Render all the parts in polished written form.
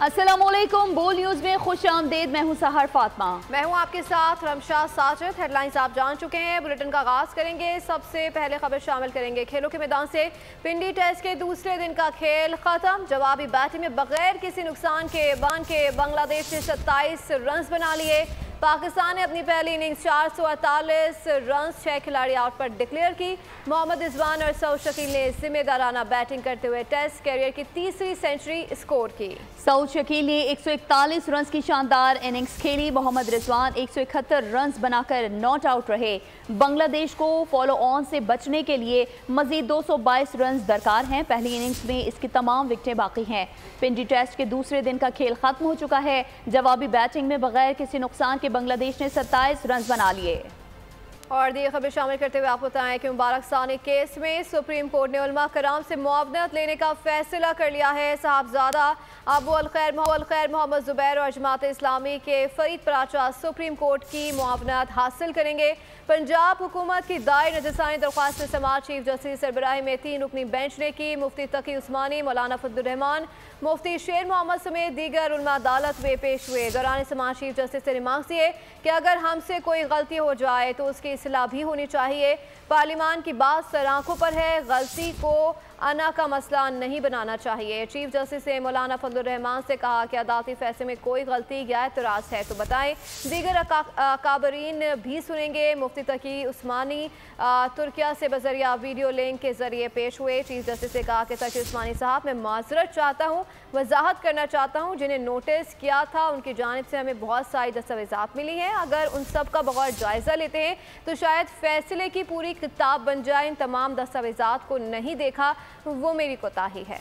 अस्सलामुअलैकुम, बोल न्यूज में खुश आमदेद। मैं हूं सहर फातिमा। मैं हूं आपके साथ रमशा साजिद। हेडलाइंस आप जान चुके हैं। बुलेटिन का आगाज करेंगे। सबसे पहले खबर शामिल करेंगे खेलों के मैदान से। पिंडी टेस्ट के दूसरे दिन का खेल खत्म। जवाबी बैटिंग में बगैर किसी नुकसान के बांग्लादेश ने 27 रन बना लिए। पाकिस्तान ने अपनी पहली इनिंग्स 448 रन 6 खिलाड़ी आउट पर डिक्लेयर की। मोहम्मद रिजवान और सऊद शकील ने जिम्मेदाराना बैटिंग करते हुए टेस्ट कैरियर की तीसरी सेंचुरी स्कोर की। सऊद शकील ने 141 रन की शानदार इनिंग्स खेली। मोहम्मद रिजवान 171 रन बनाकर नॉट आउट रहे। बांग्लादेश को फॉलो ऑन से बचने के लिए मजीद 222 रन दरकार हैं। पहली इनिंग्स में इसकी तमाम विकेटें बाकी हैं। पिंडी टेस्ट के दूसरे दिन का खेल खत्म हो चुका है। जवाबी बैटिंग में बगैर किसी नुकसान के बांग्लादेश ने 27 रन बना लिए। और दी खबर शामिल करते हुए आपको बताएं कि मुबारक सानी केस में सुप्रीम कोर्ट ने उलमा कराम से मुआवनत लेने का फैसला कर लिया है। साहबजादा अबू अल खैर मोहम्मद जुबैर और जमात इस्लामी के फरीद पराचा सुप्रीम कोर्ट की मुआवनत हासिल करेंगे। पंजाब हुकूमत की दायर नजरसानी दरख्वास्त में समाज चीफ जस्टिस सरबराही में 3 रुकनी बेंच ने की। मुफ्ती तकी उस्मानी, मौलाना फजलुर्रहमान, मुफ्ती शेर मोहम्मद समेत दीगर उलमा अदालत में पेश हुए। दौरान समाज चीफ जस्टिस ने रिमार्क दिए कि अगर हमसे कोई गलती हो जाए तो उसकी इस्लाह भी होनी चाहिए। पार्लियामान की बात सर आंखों पर है, गलती को अना का मसला नहीं बनाना चाहिए। चीफ जस्टिस ने मौलाना फजलुर्रहमान से कहा कि अदालती फैसले में कोई गलती या एतराज़ है तो बताएं। दीगर अकाबरीन भी सुनेंगे। मुफ्ती तकी उस्मानी तुर्किया से बजरिया वीडियो लिंक के जरिए पेश हुए। चीफ जस्टिस ने कहा कि तकी उस्मानी साहब, मैं माजरत चाहता हूँ, वजाहत करना चाहता हूँ। जिन्हें नोटिस किया था उनकी जानिब से हमें बहुत सारी दस्तावेज़ात मिली हैं। अगर उन सब का बगौर जायज़ा लेते हैं तो शायद फैसले की पूरी किताब बन जाए। इन तमाम दस्तावेज़ात को नहीं देखा, वो मेरी कोताही है।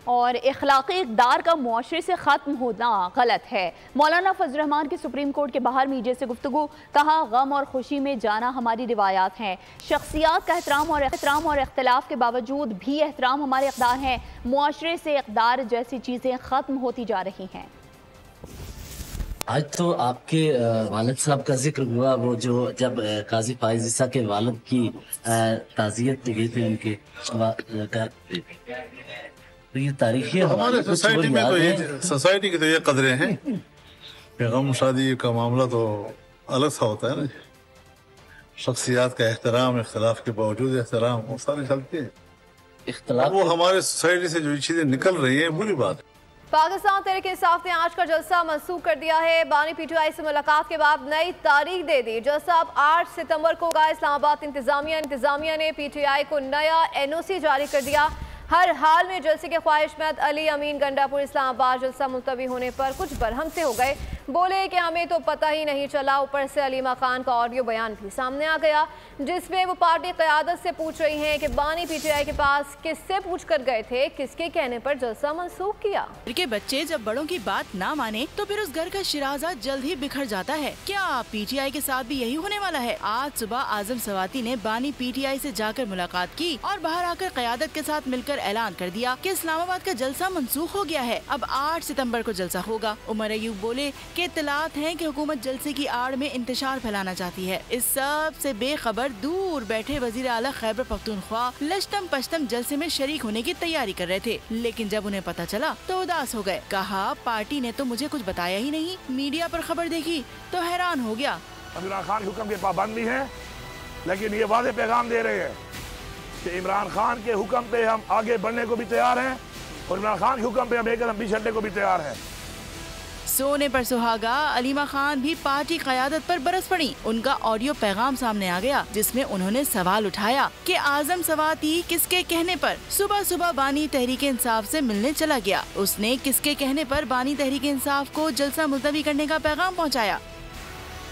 और इखलाकी इक़दार का मुआशरे से ख़त्म होना गलत है। मौलाना फजलुर्रहमान की सुप्रीम कोर्ट के बाहर मीडिया से गुफ्तगू। कहा, गम और खुशी में जाना हमारी रिवायात हैं। शख्सियात का एहतराम और इख्तिलाफ के बावजूद भी एहतराम हमारे इक़दार हैं। मुआशरे से इक़दार जैसी चीज़ें ख़त्म होती जा रही हैं। आज तो आपके वालिद साहब का जिक्र हुआ, वो जो जब काजी फाइज ईसा के वालिद की ताज़ियत गई थी उनके तो ये तारीखी हमारे सोसाइटी में तो ये सोसाइटी की तो ये कदरें हैं। गम शादी का मामला तो अलग सा होता है ना। शख्सियात का एहतराम, इख्तिलाफ के बावजूद एहतराम, वो सारी चलती है। इख्तिलाफ वो हमारे सोसाइटी से जो चीजें निकल रही है बुरी बात है। पाकिस्तान तहरीक इंसाफ ने आज का जलसा मंसूख कर दिया है। बानी पीटीआई से मुलाकात के बाद नई तारीख दे दी। जलसा अब 8 सितंबर को होगा। इस्लामाबाद इंतजामिया ने पीटीआई को नया एनओसी जारी कर दिया। हर हाल में जलसे के ख्वाहिशमंद अली अमीन गंडापुर इस्लामाबाद जलसा मुलतवी होने पर कुछ बरहम से हो गए। बोले कि हमें तो पता ही नहीं चला। ऊपर से अलीमा खान का ऑडियो बयान भी सामने आ गया, जिसमें वो पार्टी क़यादत से पूछ रही हैं कि बानी पीटीआई के पास किससे पूछ कर गए थे, किसके कहने पर जलसा मंसूख किया। के बच्चे जब बड़ों की बात ना माने तो फिर उस घर का शिराजा जल्द ही बिखर जाता है। क्या पीटीआई के साथ भी यही होने वाला है? आज सुबह आजम सवाती ने बानी पीटीआई से जाकर मुलाकात की और बाहर आकर क़यादत के साथ मिलकर ऐलान कर दिया कि इस्लामाबाद का जलसा मंसूख हो गया है। अब 8 सितंबर को जलसा होगा। उमर अयूब बोले कि इत्तलात हैं कि हुकूमत जलसे की आड़ में इंतशार फैलाना चाहती है। इस सब से बेखबर दूर बैठे वजीर आला खैबर पख्तूनख्वा लश्तम पश्तम जलसे में शरीक होने की तैयारी कर रहे थे, लेकिन जब उन्हें पता चला तो उदास हो गए। कहा, पार्टी ने तो मुझे कुछ बताया ही नहीं। मीडिया पर खबर देखी तो हैरान हो गया। इमरान खान के हुक्म के पाबंद भी हैं, लेकिन ये वादे पैगाम दे रहे हैं कि इमरान खान के हुक्म पे हम आगे बढ़ने को भी तैयार हैं और इमरान खान के हुक्म पे हम एक कदम पीछे हटने को भी तैयार हैं। सोने पर सुहागा अलीमा खान भी पार्टी क़यादत पर बरस पड़ी। उनका ऑडियो पैगाम सामने आ गया, जिसमें उन्होंने सवाल उठाया कि आजम सवाती किसके कहने पर सुबह सुबह बानी तहरीक इंसाफ से मिलने चला गया। उसने किसके कहने पर बानी तहरीक इंसाफ को जलसा मुलतवी करने का पैगाम पहुँचाया।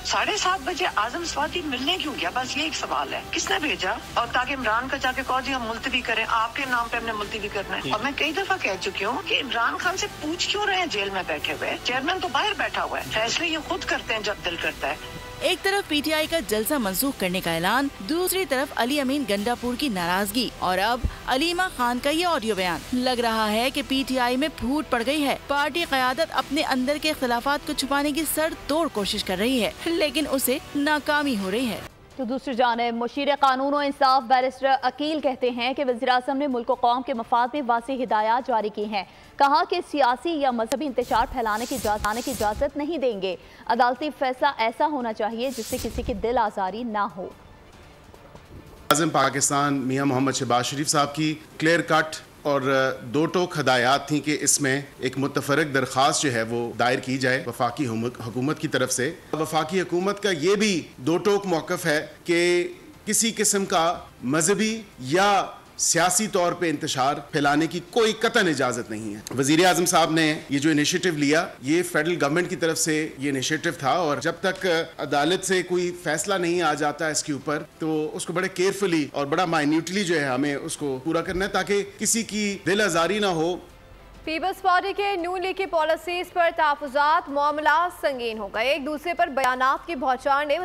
7:30 बजे आजम स्वाति मिलने क्यों गया? बस ये एक सवाल है, किसने भेजा? और ताकि इमरान का जाके कहो जी हम मुलतवी करें, आपके नाम पे हमने मुलतवी करना है। और मैं कई दफा कह चुकी हूँ कि इमरान खान से पूछ क्यों रहे हैं जेल में बैठे हुए? चेयरमैन तो बाहर बैठा हुआ है, फैसले ये खुद करते हैं जब दिल करता है। एक तरफ पीटीआई का जलसा मंसूख करने का ऐलान, दूसरी तरफ अली अमीन गंडापुर की नाराजगी और अब अलीमा खान का ये ऑडियो बयान। लग रहा है कि पीटीआई में फूट पड़ गई है। पार्टी क़यादत अपने अंदर के इख्तिलाफात को छुपाने की सर तोड़ कोशिश कर रही है, लेकिन उसे नाकामी हो रही है। तो दूसरी जानिब मुशीर कानून और इंसाफ बैरिस्टर अकील कहते हैं कि वज़ीर-ए-आज़म ने मुल्क और कौम के मफाद में वाज़ेह हिदायत जारी की हैं। कहा कि सियासी या मजहबी इंतशार फैलाने की इजाज़त नहीं देंगे। अदालती फैसला ऐसा होना चाहिए जिससे किसी की दिल आज़ारी ना हो। आज़म पाकिस्तान मियाँ मोहम्मद शहबाज शरीफ साहब की क्लियर कट और दो टोक हदायत थी कि इसमें एक मुतफरक दरख्वास्त जो है वो दायर की जाए वफाकी हुकूमत की तरफ से। वफाकी हुकूमत का ये भी दो टोक मौक़िफ़ है कि किसी किस्म का मजहबी या सियासी तौर पे इंतशार फैलाने की कोई कतई इजाज़त नहीं है। वज़ीर आज़म साहब ने ये जो इनिशिएटिव लिया, ये फेडरल गवर्नमेंट की तरफ से ये इनिशिएटिव था और जब तक अदालत से कोई फैसला नहीं आ जाता इसके ऊपर तो उसको बड़े केयरफुली और बड़ा माइन्यूटली जो है हमें उसको पूरा करना है ताकि किसी की दिल आज़ारी ना हो। पीपल्स पार्टी के नून लीग की पॉलिसीज पर तहफ़्फ़ुज़ात मामला संगीन हो गए। एक दूसरे पर बयानात की भौचार ने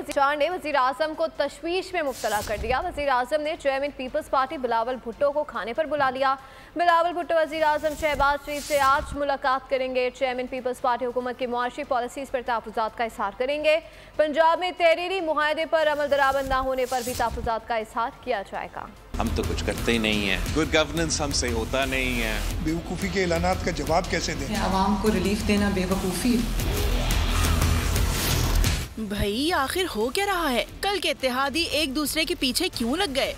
वज़ीर आज़म को तशवीश में मुब्तला कर दिया। वज़ीर आज़म ने chairman Peoples Party Bilawal Bhutto को खाने पर बुला लिया। बिलावल भुट्टो वज़ीर आज़म शहबाज शरीफ से आज मुलाकात करेंगे। चेयरमैन पीपल्स पार्टी हुकूमत की मुआशी पॉलिसीज पर तहफ़्फ़ुज़ात का इज़हार करेंगे। पंजाब में तहरीरी मुआहदे पर अमल दरामद न होने पर भी तहफ़्फ़ुज़ात का इज़हार किया जाएगा। हम तो कुछ करते ही नहीं है, गुड गवर्नेंस हमसे होता नहीं है। बेवकूफ़ी के ऐलानात का जवाब कैसे दें? आवाम को रिलीफ देना बेवकूफ़ी। भाई आखिर हो क्या रहा है? कल के इत्तेहादी एक दूसरे के पीछे क्यों लग गए?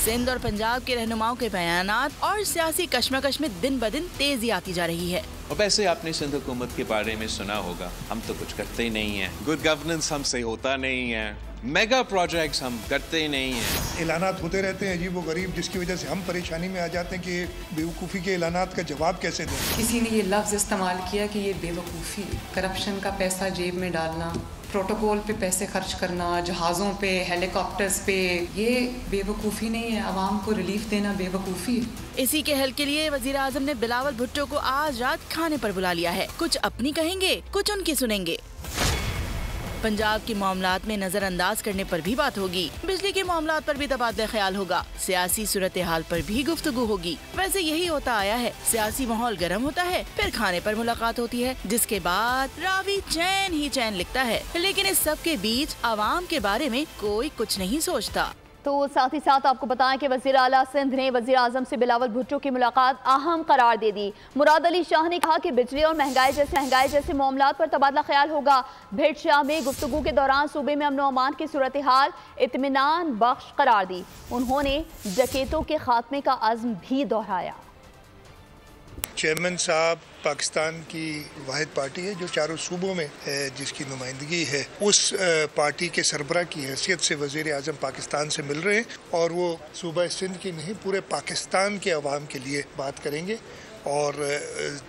सिंध और पंजाब के रहनुमाओं के बयानात और सियासी कश्मकश में दिन ब दिन तेजी आती जा रही है। और वैसे आपने सिंध हुकूमत के बारे में सुना होगा, हम तो कुछ करते ही नहीं है, गुड गवर्नेंस हमसे होता नहीं है, मेगा प्रोजेक्ट्स हम करते ही नहीं हैं। ऐलानात होते रहते हैं अजीब व गरीब, जिसकी वजह से हम परेशानी में आ जाते हैं कि बेवकूफ़ी के ऐलानात का जवाब कैसे दें। किसी ने ये लफ्ज़ इस्तेमाल किया कि ये बेवकूफ़ी, करप्शन का पैसा जेब में डालना, प्रोटोकॉल पे पैसे खर्च करना, जहाज़ों पे, हेलीकॉप्टर्स पे, ये बेवकूफ़ी नहीं है। आवाम को रिलीफ देना बेवकूफ़ी। इसी के हल के लिए वज़ीर आज़म ने बिलावल भुट्टो को आज रात खाने पर बुला लिया है। कुछ अपनी कहेंगे, कुछ उनकी सुनेंगे। पंजाब के मामलात में नजरअंदाज करने पर भी बात होगी, बिजली के मामलात पर भी तबादला ख्याल होगा, सियासी सूरत हाल पर भी गुफ्तगू होगी। वैसे यही होता आया है, सियासी माहौल गर्म होता है, फिर खाने पर मुलाकात होती है, जिसके बाद रावी चैन ही चैन लिखता है। लेकिन इस सब के बीच आवाम के बारे में कोई कुछ नहीं सोचता। तो साथ ही साथ आपको बताएं कि वज़ीर आला सिंध ने वज़ीर आज़म से बिलावल भुट्टो की मुलाकात अहम करार दे दी। मुराद अली शाह ने कहा कि बिजली और महंगाई जैसे मामलात पर तबादला ख्याल होगा। भिट शाह में गुफ्तगू के दौरान सूबे में अमन व अमान की सूरत हाल इत्मीनान बख्श करार दी। उन्होंने डकैतों के खात्मे का अज़्म भी दोहराया। चेयरमैन साहब पाकिस्तान की वाहिद पार्टी है जो चारों सूबों में है, जिसकी नुमाइंदगी है। उस पार्टी के सरबरा की हैसियत से वज़ीर आज़म पाकिस्तान से मिल रहे हैं और वो सूबा सिंध की नहीं पूरे पाकिस्तान के अवाम के लिए बात करेंगे और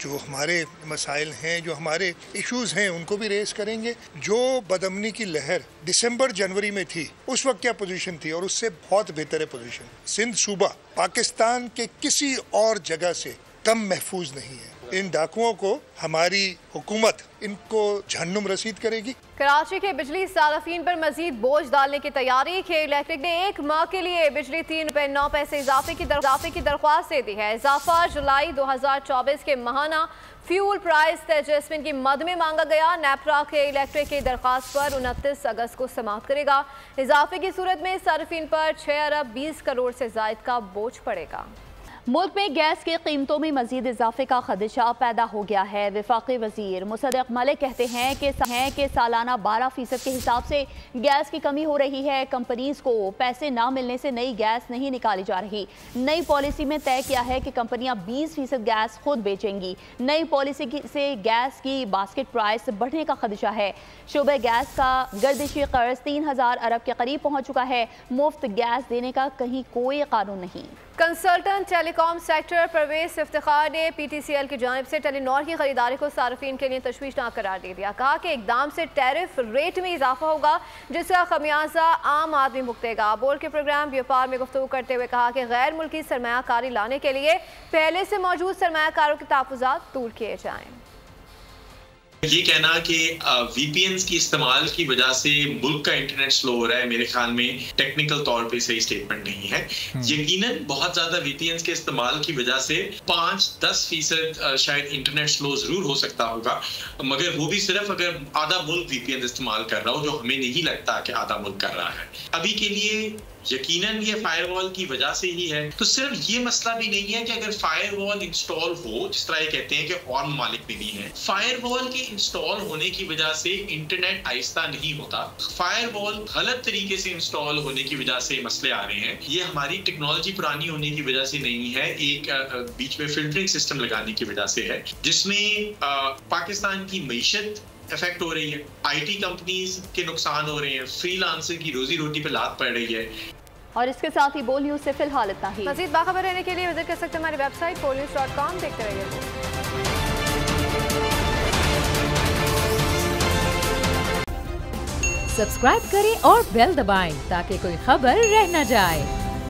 जो हमारे मसाइल हैं, जो हमारे इश्यूज़ हैं, उनको भी रेस करेंगे। जो बदअमनी की लहर दिसंबर जनवरी में थी, उस वक्त क्या पोजीशन थी और उससे बहुत बेहतर है पोजीशन। सिंध सूबा पाकिस्तान के किसी और जगह से कम महफूज नहीं है। इन डाकुओं को हमारी हुकूमत इनको जहन्नुम रसीद करेगी। कराची के बिजली सार्फिन पर मजीद बोझ डालने की तैयारी। खेल इलेक्ट्रिक ने 1 माह के लिए बिजली 3 रुपए 9 पैसे इजाफे की दरख्वास्त दे दी है। इजाफा जुलाई 2024 के माहाना फ्यूल प्राइस एडजस्टमेंट की मद में मांगा गया। नेपरा के इलेक्ट्रिक की दरख्वास्त पर 29 अगस्त को समाप्त करेगा। इजाफे की सूरत में सार्फिन पर 6 अरब 20 करोड़ से जायद का बोझ पड़ेगा। मुल्क में गैस की कीमतों में मजीद इजाफे का खदशा पैदा हो गया है। वफाकी वजीर मुसद्दक मलिक कहते हैं कि सालाना 12% के हिसाब से गैस की कमी हो रही है। कंपनीज को पैसे ना मिलने से नई गैस नहीं निकाली जा रही। नई पॉलिसी में तय किया है कि कंपनियां 20% गैस खुद बेचेंगी। नई पॉलिसी से गैस की बास्केट प्राइस बढ़ने का खदशा है। शोबे गैस का गर्दिशी कर्ज 3000 अरब के करीब पहुँच चुका है। मुफ्त गैस देने का कहीं कोई कानून नहीं। Consultant telecom sector Parvez Iftikhar ने PTCL की जानिब से टेलीनॉर की खरीदारी को सार्फिन के लिए तशवीशनाक करार दे दिया। कहा कि इकदाम से टैरिफ रेट में इजाफा होगा, जिसका खमियाजा आम आदमी भुगतेगा। बोर्ड के प्रोग्राम व्यापार में गुफ्तगू करते हुए कहा कि गैर मुल्की सरमायाकारी लाने के लिए पहले से मौजूद सरमायाकारों के तहफ़्फ़ुज़ात दूर किए जाएँ। ये कहना कि VPNs की इस्तेमाल की वजह से मुल्क का इंटरनेट स्लो हो रहा है, मेरे ख्याल में टेक्निकल तौर पे सही स्टेटमेंट नहीं है। यकीनन बहुत ज्यादा VPNs के इस्तेमाल की वजह से 5-10% शायद इंटरनेट स्लो जरूर हो सकता होगा, मगर वो भी सिर्फ अगर आधा मुल्क VPN इस्तेमाल कर रहा हो, जो हमें नहीं लगता कि आधा मुल्क कर रहा है। अभी के लिए यकीनन ये फायरवॉल की वजह से ही है। तो सिर्फ ये मसला भी नहीं है कि अगर फायरवॉल इंस्टॉल हो, जिस तरह ये कहते हैं कि और ममालिक में भी है, फायरवॉल के इंस्टॉल होने की वजह से इंटरनेट आहिस्ता नहीं होता। फायरवॉल गलत तरीके से इंस्टॉल होने की वजह से मसले आ रहे हैं। ये हमारी टेक्नोलॉजी पुरानी होने की वजह से नहीं है, एक बीच में फिल्टरिंग सिस्टम लगाने की वजह से है, जिसमें पाकिस्तान की मईशत इफेक्ट हो रही है, IT कंपनीज के नुकसान हो रहे हैं, फ्रीलांसर की रोजी रोटी पे लात पड़ रही है। और इसके साथ ही बोल न्यूज़ से फिलहाल इतना ही। मज़ीद बाखबर रहने के लिए विजिट कर सकते हैं हमारी वेबसाइट polnews.com। देखते रहिए। सब्सक्राइब करें और बेल दबाएं ताकि कोई खबर रह न जाए।